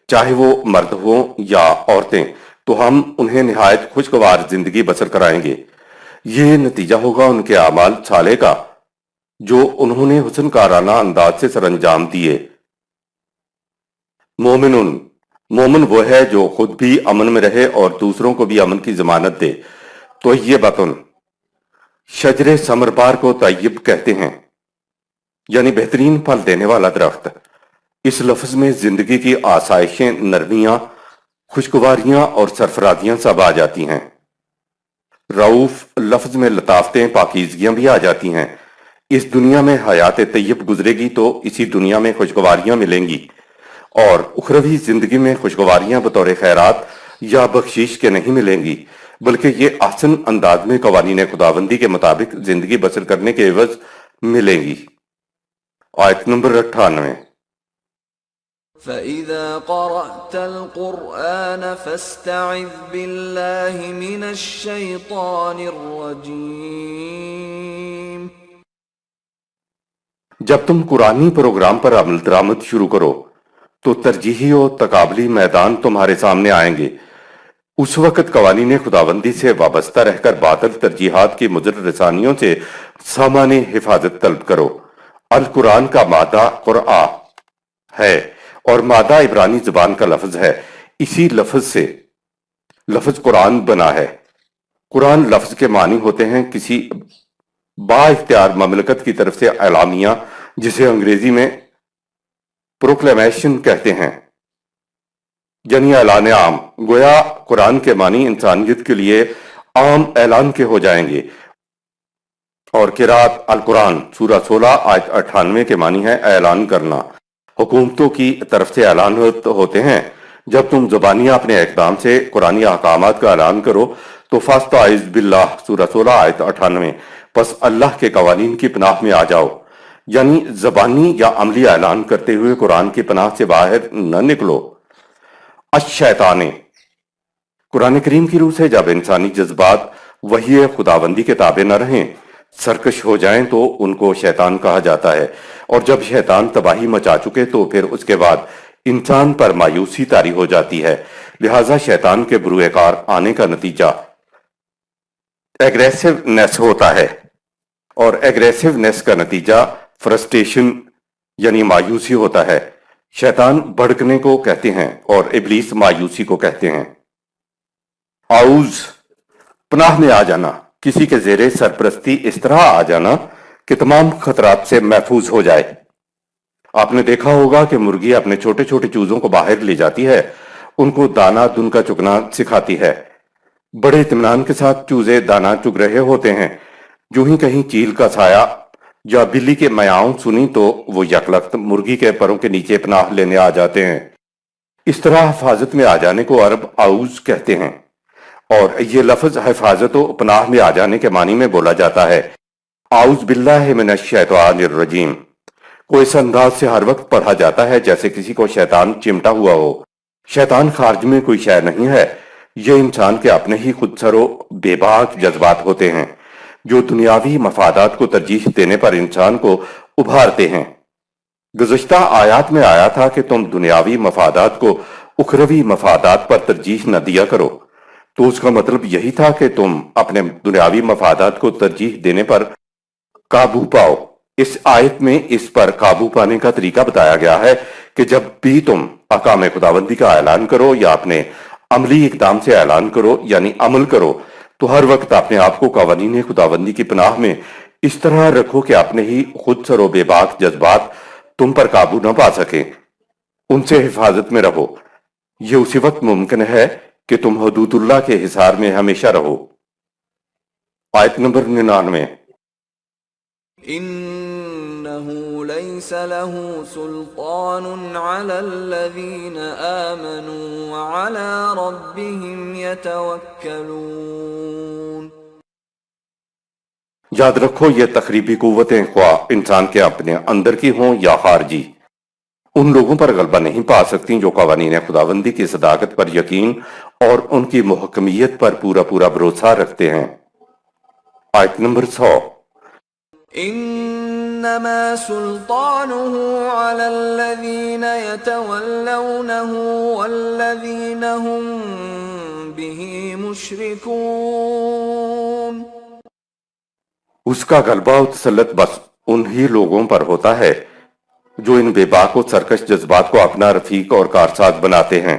چاہے وہ مرد ہوں یا عورتیں، تو ہم انہیں نہایت خوشگوار زندگی بسر کرائیں گے۔ یہ نتیجہ ہوگا ان کے اعمال صالح کا جو انہوں نے حسن کارانہ انداز سے سر انجام دیے۔ مومنون مومن وہ ہے جو خود بھی امن میں رہے اور دوسروں کو بھی امن کی ضمانت دے۔ تو یہ بطن شجر ثمربار کو طیب کہتے ہیں، یعنی بہترین پھل دینے والا درخت۔ اس لفظ میں زندگی کی آسائشیں، نرمیاں، خوشگواریاں اور سرفرازیاں سب آ جاتی ہیں۔ رعوف لفظ میں لطافتیں، پاکیزگیاں بھی آ جاتی ہیں۔ اس دنیا میں حیات طیب گزرے گی تو اسی دنیا میں خوشگواریاں ملیں گی، اور اخروی زندگی میں خوشگواریاں بطور خیرات یا بخشش کے نہیں ملیں گی، بلکہ یہ احسن انداز میں قوانین خداوندی کے مطابق زندگی بسر کرنے کے عوض ملیں گی۔ آیت نمبر 98۔ فَإِذَا قَرَأْتَ الْقُرْآنَ فَاسْتَعِذْ بِاللَّهِ مِنَ الشَّيْطَانِ الرَّجِيمِ۔ جب تم قرآنی پروگرام پر عمل درآمد شروع کرو تو ترجیحی و تقابلی میدان تمہارے سامنے آئیں گے۔ اس وقت قوانین خداوندی سے وابستہ رہ کر باطل ترجیحات کی مضر رسانیوں سے سامان حفاظت طلب کرو۔ القرآن کا مادہ قرآ ہے اور مادہ عبرانی زبان کا لفظ ہے۔ اسی لفظ سے لفظ قرآن بنا ہے۔ قرآن لفظ کے معنی ہوتے ہیں کسی با اختیار مملکت کی طرف سے اعلامیہ، جسے انگریزی میں پروکلیمیشن کہتے ہیں، یعنی اعلان عام۔ گویا قرآن کے معنی انسانیت کے لیے عام اعلان کے ہو جائیں گے۔ اور قرات القرآن سورہ 16 آیت 98 کے معنی ہے اعلان کرنا۔ حکومتوں کی طرف سے اعلان ہوتے ہیں۔ جب تم زبانیہ اپنے اقدام سے قرآنی احکامات کا اعلان کرو تو فاستعذ باللہ سورہ 16 آیت 98، پس اللہ کے قوانین کی پناہ میں آ جاؤ، یعنی زبانی یا عملی اعلان کرتے ہوئے قرآن کی پناہ سے باہر نہ نکلو۔ الشیطان، قرآن کریم کی روح سے جب انسانی جذبات وحی خداوندی کے تابع نہ رہیں، سرکش ہو جائیں تو ان کو شیطان کہا جاتا ہے، اور جب شیطان تباہی مچا چکے تو پھر اس کے بعد انسان پر مایوسی طاری ہو جاتی ہے۔ لہٰذا شیطان کے بروئے کار آنے کا نتیجہ ایگریسونیس ہوتا ہے، اور ایگریسونیس کا نتیجہ فرسٹریشن یعنی مایوسی ہوتا ہے۔ شیطان بھڑکنے کو کہتے ہیں اور ابلیس مایوسی کو کہتے ہیں۔ اعوذ، پناہ میں آ جانا، کسی کے زیر سرپرستی اس طرح آ جانا کہ تمام خطرات سے محفوظ ہو جائے۔ آپ نے دیکھا ہوگا کہ مرغی اپنے چھوٹے چھوٹے چوزوں کو باہر لے جاتی ہے، ان کو دانہ دن کا چگنا سکھاتی ہے۔ بڑے اطمینان کے ساتھ چوزے دانہ چگ رہے ہوتے ہیں، جو ہی کہیں چیل کا سایہ یا بلی کے میاؤں سنی تو وہ یکلخت مرغی کے پروں کے نیچے پناہ لینے آ جاتے ہیں۔ اس طرح حفاظت میں آ جانے کو عرب اعوذ کہتے ہیں، اور یہ لفظ حفاظت و پناہ میں آ جانے کے معنی میں بولا جاتا ہے۔ اعوذ باللہ من الشیطان الرجیم کو اس انداز سے ہر وقت پڑھا جاتا ہے جیسے کسی کو شیطان چمٹا ہوا ہو۔ شیطان خارج میں کوئی شے نہیں ہے، یہ انسان کے اپنے ہی خودسر و بے باک جذبات ہوتے ہیں جو دنیاوی مفادات کو ترجیح دینے پر انسان کو ابھارتے ہیں۔ گزشتہ آیات میں آیا تھا کہ تم دنیاوی مفادات کو اخروی مفادات پر ترجیح نہ دیا کرو، تو اس کا مطلب یہی تھا کہ تم اپنے دنیاوی مفادات کو ترجیح دینے پر قابو پاؤ۔ اس آیت میں اس پر قابو پانے کا طریقہ بتایا گیا ہے کہ جب بھی تم احکام خداوندی کا اعلان کرو یا اپنے عملی اقدام سے اعلان کرو یعنی عمل کرو، تو ہر وقت اپنے آپ کو قوانین خداوندی کی پناہ میں اس طرح رکھو کہ اپنے ہی خود سر و بے باک جذبات تم پر قابو نہ پا سکیں، ان سے حفاظت میں رہو۔ یہ اسی وقت ممکن ہے کہ تم حدود اللہ کے حصار میں ہمیشہ رہو۔ آیت نمبر 99۔ إِنَّهُ لَيْسَ لَهُ سُلْطَانٌ عَلَى الَّذِينَ آمَنُوا وَعَلَى رَبِّهِمْ يَتَوَكَّلُونَ۔ یاد رکھو یہ تخریبی قوتیں خواہ انسان کے اپنے اندر کی ہوں یا خارجی، ان لوگوں پر غلبہ نہیں پا سکتی جو قوانین خداوندی کی صداقت پر یقین اور ان کی محکمیت پر پورا پورا بھروسہ رکھتے ہیں۔ آیت نمبر 100۔ إِنَّمَا سُلْطَانُهُ عَلَى الَّذِينَ يَتَوَلَّوْنَهُ وَالَّذِينَ هُمْ بِهِ مُشْرِكُونَ۔ اس کا غلبہ و تسلط بس انہی لوگوں پر ہوتا ہے جو ان بے باک و سرکش جذبات کو اپنا رفیق اور کارساز بناتے ہیں۔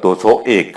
201,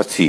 80।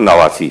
89,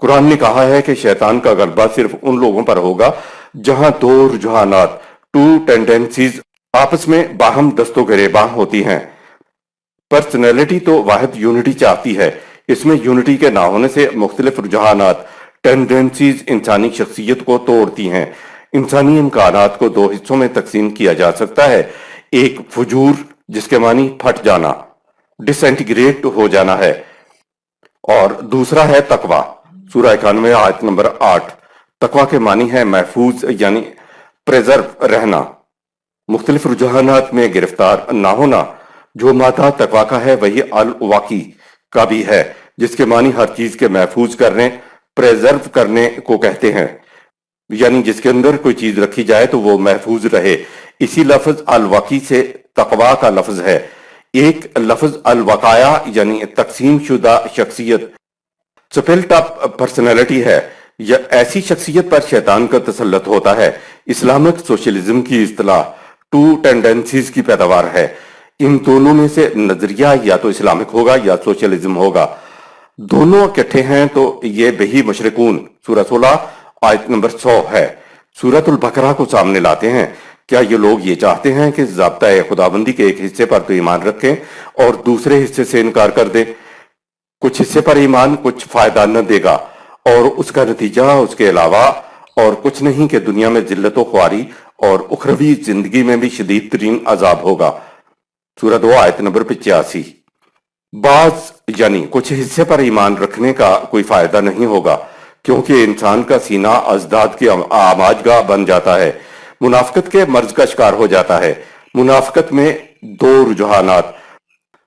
قرآن نے کہا ہے کہ شیطان کا غلبہ صرف ان لوگوں پر ہوگا جہاں دو رجحانات، ٹو ٹینڈنسیز آپس میں باہم دست و گریباں ہوتی ہیں۔ پرسنالٹی تو واحد یونٹی چاہتی ہے، اس میں یونٹی کے نہ ہونے سے مختلف رجحانات، ٹینڈنسیز انسانی شخصیت کو توڑتی ہیں۔ انسانی امکانات کو دو حصوں میں تقسیم کیا جا سکتا ہے، ایک فجور جس کے معنی پھٹ جانا، ڈس انٹیگریٹ ہو جانا ہے، اور دوسرا ہے تقوی۔ سورہ 91 آیت نمبر 8۔ تقوی کے معنی ہے محفوظ یعنی پریزرو رہنا، مختلف رجحانات میں گرفتار نہ ہونا۔ جو مادہ تقوی کا ہے وہی الواقی کا بھی ہے، جس کے معنی ہر چیز کے محفوظ کرنے، پریزرو کرنے کو کہتے ہیں، یعنی جس کے اندر کوئی چیز رکھی جائے تو وہ محفوظ رہے۔ اسی لفظ الواقی سے تقوی کا لفظ ہے۔ ایک لفظ الوقایا یعنی تقسیم شدہ شخصیت، سپلٹ اپ پرسنالٹی ہے، یا ایسی شخصیت پر شیطان کا تسلط ہوتا ہے۔ اسلامک سوشلزم کی اصطلاح ٹو ٹینڈنسیز کی پیداوار ہے۔ ان دونوں میں سے نظریہ یا تو اسلامک ہوگا یا سوشلزم ہوگا، دونوں اکٹھے ہیں تو یہ بہی مشرکون سورہ 16 آیت نمبر 100 ہے۔ سورۃ البقرہ کو سامنے لاتے ہیں۔ کیا یہ لوگ یہ چاہتے ہیں کہ ضابطۂ خداوندی کے ایک حصے پر تو ایمان رکھیں اور دوسرے حصے سے انکار کر دیں؟ کچھ حصے پر ایمان کچھ فائدہ نہ دے گا، اور اس کا نتیجہ اس کے علاوہ اور کچھ نہیں کہ دنیا میں ذلت و خواری اور اخروی زندگی میں بھی شدید ترین عذاب ہوگا۔ سورہ 2 آیت نمبر 85۔ بعض یعنی کچھ حصے پر ایمان رکھنے کا کوئی فائدہ نہیں ہوگا، کیونکہ انسان کا سینہ ازداد کی آماج گاہ بن جاتا ہے، منافقت کے مرض کا شکار ہو جاتا ہے۔ منافقت میں دو رجحانات،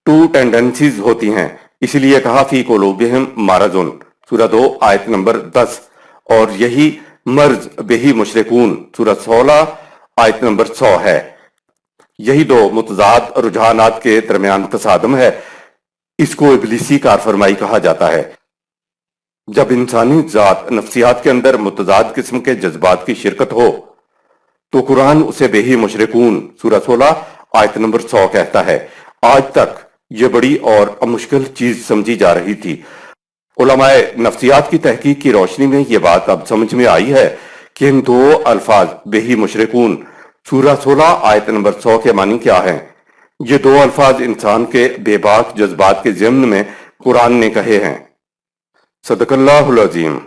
ٹو ٹینڈنسیز ہوتی ہیں، اس لیے کہا فی قلوبہم مرض، سورہ 2 آیت نمبر 10، اور یہی مرض بہی مشرکون سورہ 16 آیت نمبر 100 ہے۔ یہی دو متضاد رجحانات کے درمیان تصادم ہے، اس کو ابلیسی کار فرمائی کہا جاتا ہے۔ جب انسانی ذات نفسیات کے اندر متضاد قسم کے جذبات کی شرکت ہو تو قرآن اسے بہی مشرکون سورہ 16 آیت نمبر 100 کہتا ہے۔ آج تک یہ بڑی اور مشکل چیز سمجھی جا رہی تھی۔ علماء نفسیات کی تحقیق کی روشنی میں یہ بات اب سمجھ میں آئی ہے کہ ان دو الفاظ بہی مشرکون سورہ 16 آیت نمبر 100 کے معنی کیا ہیں۔ یہ دو الفاظ انسان کے بے باک جذبات کے ضمن میں قرآن نے کہے ہیں۔ صدق اللہ العظیم۔